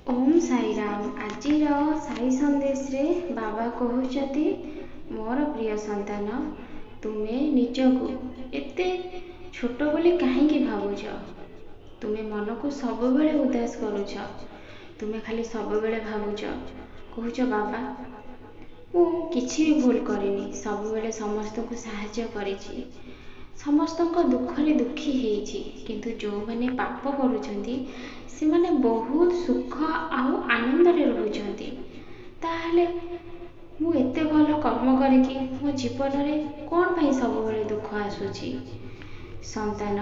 ओम साई राम। आजिर साई संदेश रे बाबा कहते मोर प्रिय संतान तुमे निजकू एते छोट बोली कहीं भावुच। तुमे मन को सब बेले उदास करुच। तुमे खाली सब बेले भावुच कहूच बाबा मु किछि भी भूल करिनी, सब बेले समस्त को साहाय्य करिछि, समस्त दुखरे दुखी हेछि, किंतु जो माने पाप करुछंती से माने बहुत सुख आउ आनंद रे रहुछंती। ताहले मु एते भल कर्म करिकि मो जीवन रे कोन पई सब बेले दुख आसुछि। संतान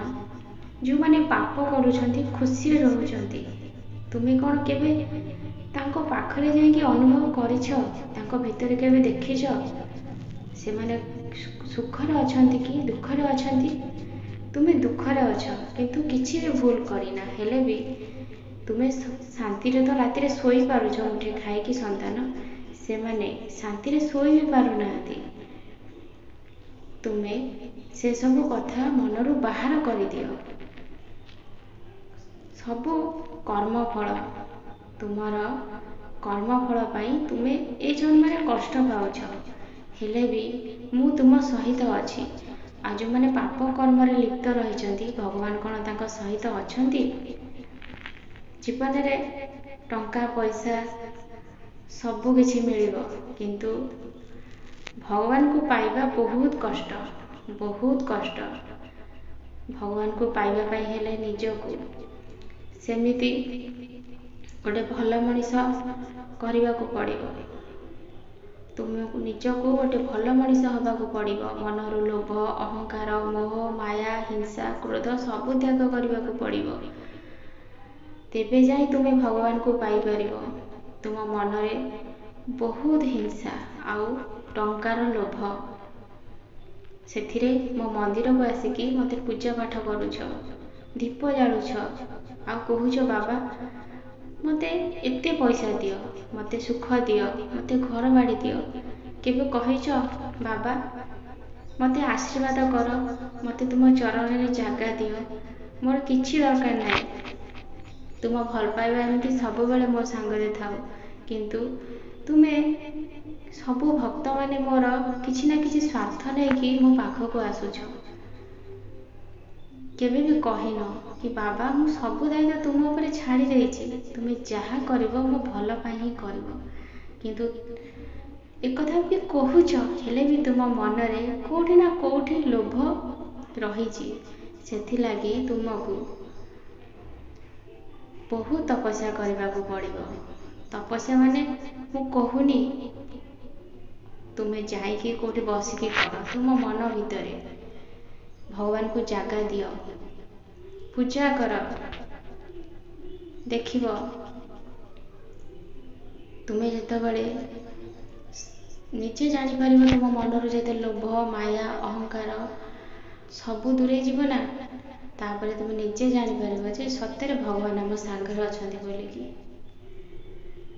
जो माने पाप करुछंती खुशी रे रहुछंती, तुमे कोन केबे तांको पाखरे जाइकि अनुभव करिछ, तांको भितर केबे देखिछ से माने सुखरे अछंती कि दुखरे अछंती। तुमे दुखरे अछ किंतु किछि भी भूल करिना, हेले भी तुमे शांति रे तो राति रे सोई पारुछ मुठे खाइकि। संतान से माने शांति रे सोई भी पारु नाहंती। तुमे से सब कथा मनरु बाहर कर दियो। सब कर्मफल तुमर कर्मफल पाई तुमे ए जन्म रे कष्ट पाउछ, हेले भी मु तुम सहित अछि। आ जो माने पाप कर्म रे लिप्त रहिछंती भगवान कोन तांको सहित अछंती। जीवन रे टंका पैसा सब किछि मिलिबो, किंतु भगवान को पाइबा बहुत कष्ट, बहुत कष्ट। भगवान को पाइबा पाई हेले निजको सेमिति गोटे भल मनीष करने को पड़िबो। तुमको निजको गोटे भल मनीष हबाकू पड़िबो। मनरु लोभ अहंकार मोह माया हिंसा क्रोध सब त्याग करने को पड़िबो। तेबे जाई तुमे भगवान को पाई परिबो। तुम मन रे बहुत हिंसा आउ टंकार लोभ, सेथिरे मो मंदिर को आसिकी मते पूजा पाठ करूछ, दीप जालुछ, आ कहूछ बाबा मते एते पैसा दियो, मते सुख दियो, मते घर बाड़ी दियो। केबे कहिछ बाबा मते आशीर्वाद कर, मते तुम चरण रे जागा दियो, मोर किछि दरकार नाही, तुम भल पाइबा एमती सब बेले मो संगरे थाओ। किंतु तुमे सब भक्त माने मोर किछि ना किछि स्वार्थ नै कि मो पाखको आसुछ। केबे भी कहिनो कि बाबा मु सब दायित्व तुम ऊपर छाड़ी देछि, तुमे जहा करबो मो भल पाई ही करबो। किंतु एक कथा भी कहूछ, हेले भी तुम मन रे कोठी ना कोठी लोभ रहिछि, सेथि लागि तुमको बहुत तपस्या करने को पड़िबो। तपस्या माने मु कहूनी तुमे जाइके कोठी बसिकी कर, तुम मन भितरे भगवान को जागा दियो, पूजा कर, देखिबो तुमे जेतबेले निजे जानी परिबो तुम मनरु जेते लोभ माया अहंकार सब दूरे जीव ना, तापरे तुम निजे जानी परिबो जे सत्य भगवान आम सांगरे अछंती बोलिकी।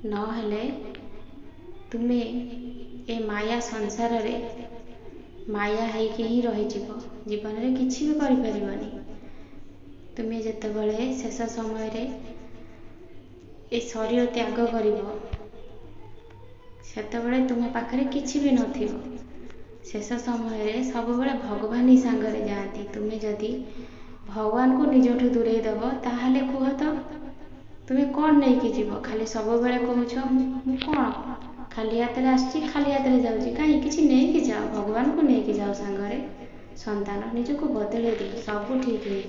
न हेले तुमे ए माया संसार रे माया हेकि ही रही जीवन रे किछि भी करि परिबनी। तुमे जेतेबेले शेष समय रे ए शरीर त्याग करिवो सेतेबेले तुम पाखरे किछि भी नथिबो। शेष समय रे सब बेले भगवान ही सांगरे जाती। तुमे जदि भगवान को निजठू दूरे दब ताहले कुह तो तुमे कौन नहीं कि जीव। खाली सब बेले कहूछ मु कौन खाली हाथ रे आछि, खाली हाथ रे जाउछि, काहे किछि नहीं कि जाओ, भगवान को नहीं कि जाओ सांगरे। संतान निजको बदले दे, सब ठीक है।